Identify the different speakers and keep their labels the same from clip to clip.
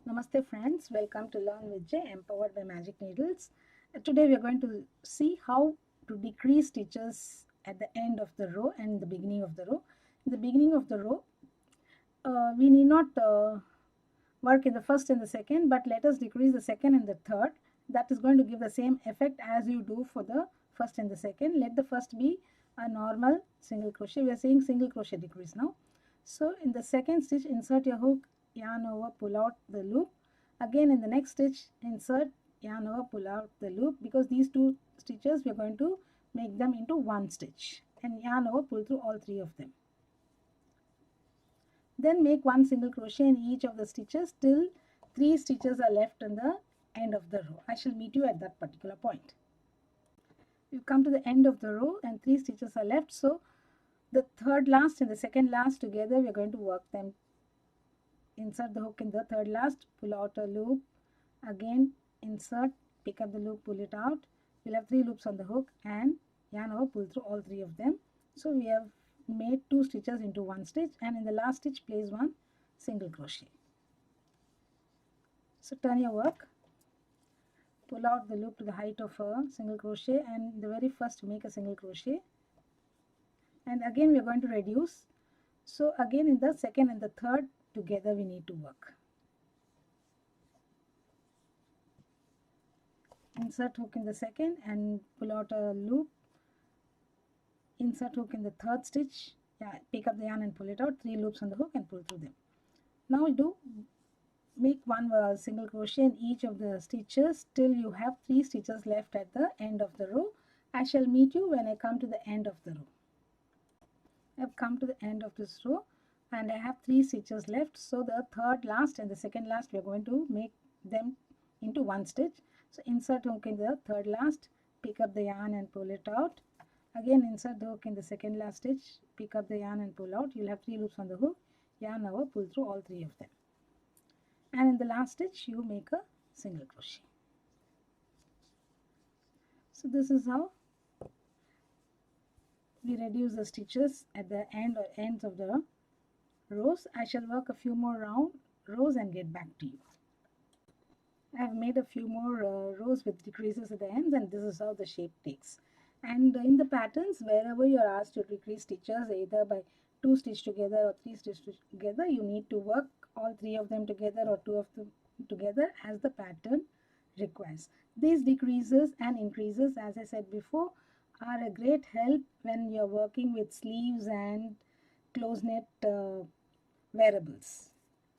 Speaker 1: Namaste friends, welcome to Learn with J, empowered by Magic Needles. Today we are going to see how to decrease stitches at the end of the row and the beginning of the row. In the beginning of the row, we need not work in the first and the second, but let us decrease the second and the third. That is going to give the same effect as you do for the first and the second. Let the first be a normal single crochet. We are saying single crochet decrease now. So in the second stitch, insert your hook, yarn over, pull out the loop. Again in the next stitch, insert, yarn over, pull out the loop, because these two stitches we are going to make them into one stitch, and yarn over, pull through all three of them. Then make one single crochet in each of the stitches till 3 stitches are left in the end of the row. I shall meet you at that particular point. You come to the end of the row and 3 stitches are left, so the third last and the second last together we are going to work them. Insert the hook in the third last, pull out a loop, again insert, pick up the loop, pull it out. We'll have 3 loops on the hook and yarn over, pull through all 3 of them. So we have made 2 stitches into one stitch, and in the last stitch place one single crochet. So turn your work, pull out the loop to the height of a single crochet, and the very first make a single crochet, and again we are going to reduce. So again in the second and the third together we need to work. Insert hook in the second and pull out a loop, insert hook in the third stitch, pick up the yarn and pull it out, 3 loops on the hook and pull through them. Now make one single crochet in each of the stitches till you have 3 stitches left at the end of the row. I shall meet you when I come to the end of the row. I have come to the end of this row and I have 3 stitches left, so the third last and the second last we are going to make them into one stitch. So insert hook in the third last, pick up the yarn and pull it out. Again insert the hook in the second last stitch, pick up the yarn and pull out. You'll have 3 loops on the hook, yarn over, pull through all 3 of them, and in the last stitch you make a single crochet. So this is how we reduce the stitches at the ends of the rows. I shall work a few more rows and get back to you. I have made a few more rows with decreases at the ends, and this is how the shape takes. And in the patterns, wherever you are asked to decrease stitches either by 2 stitch together or 3 stitch together, you need to work all 3 of them together or 2 of them together as the pattern requires. These decreases and increases, as I said before, are a great help when you are working with sleeves and close knit wearables.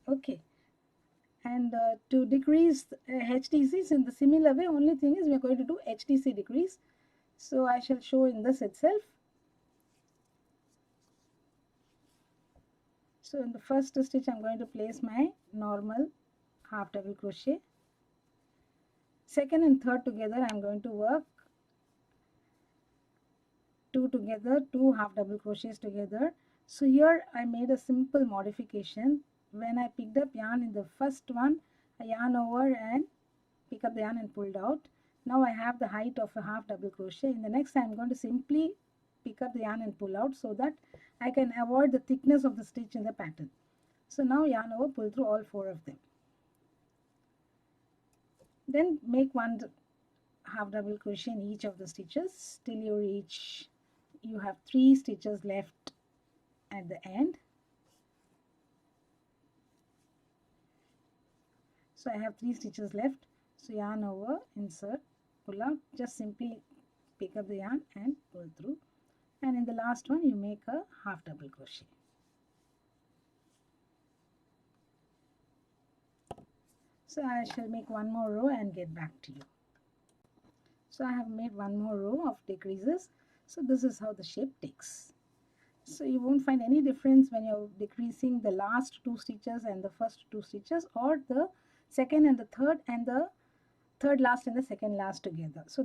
Speaker 1: Okay. And to decrease HTCs in the similar way, only thing is we are going to do HTC decrease. So I shall show in this itself. So in the first stitch I am going to place my normal half double crochet. Second and third together I am going to work 2 together, 2 half double crochets together. So here I made a simple modification. When I picked up yarn in the first one, I yarn over and pick up the yarn and pulled out. Now I have the height of a half double crochet. In the next I am going to simply pick up the yarn and pull out so that I can avoid the thickness of the stitch in the pattern. So now yarn over, pull through all 4 of them. Then make one half double crochet in each of the stitches till you have 3 stitches left at the end. So I have 3 stitches left. So yarn over, insert, pull out, just simply pick up the yarn and pull through, and in the last one you make a half double crochet. So I shall make one more row and get back to you. So I have made one more row of decreases. So this is how the shape takes. So you won't find any difference when you're decreasing the last 2 stitches and the first 2 stitches, or the second and the third last and the second last together. So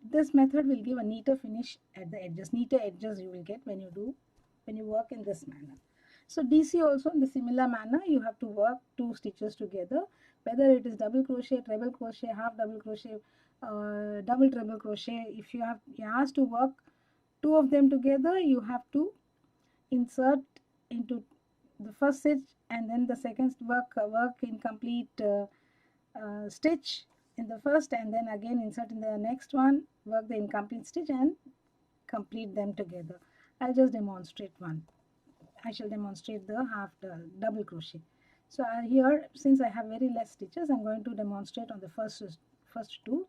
Speaker 1: this method will give a neater finish at the edges. Neater edges you will get when you work in this manner. So DC also in the similar manner, you have to work 2 stitches together, whether it is double crochet, treble crochet, half double crochet, double treble crochet. If you're asked to work 2 of them together, you have to insert into the first stitch and then the second work incomplete stitch in the first, and then again insert in the next one, work the incomplete stitch and complete them together. I'll just demonstrate one. I shall demonstrate the double crochet. So here, since I have very less stitches, I'm going to demonstrate on the first two.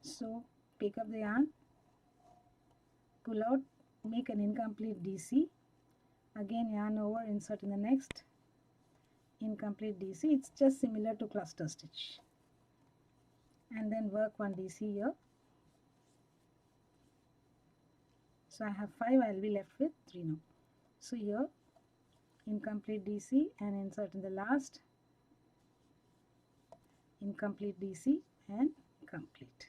Speaker 1: So pick up the yarn, pull out, make an incomplete DC, again yarn over, insert in the next incomplete DC. It's just similar to cluster stitch, and then work one DC here. So I have 5, I'll be left with 3 now. So here incomplete DC and insert in the last incomplete DC and complete.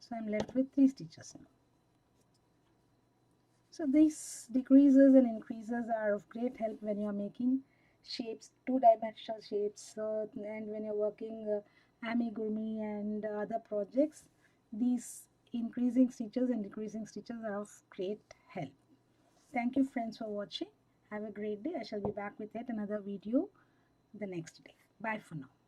Speaker 1: So I'm left with 3 stitches now. So these decreases and increases are of great help when you are making shapes, two-dimensional shapes, and when you're working amigurumi and other projects. These increasing stitches and decreasing stitches are of great help. Thank you friends for watching. Have a great day. I shall be back with yet another video the next day. Bye for now.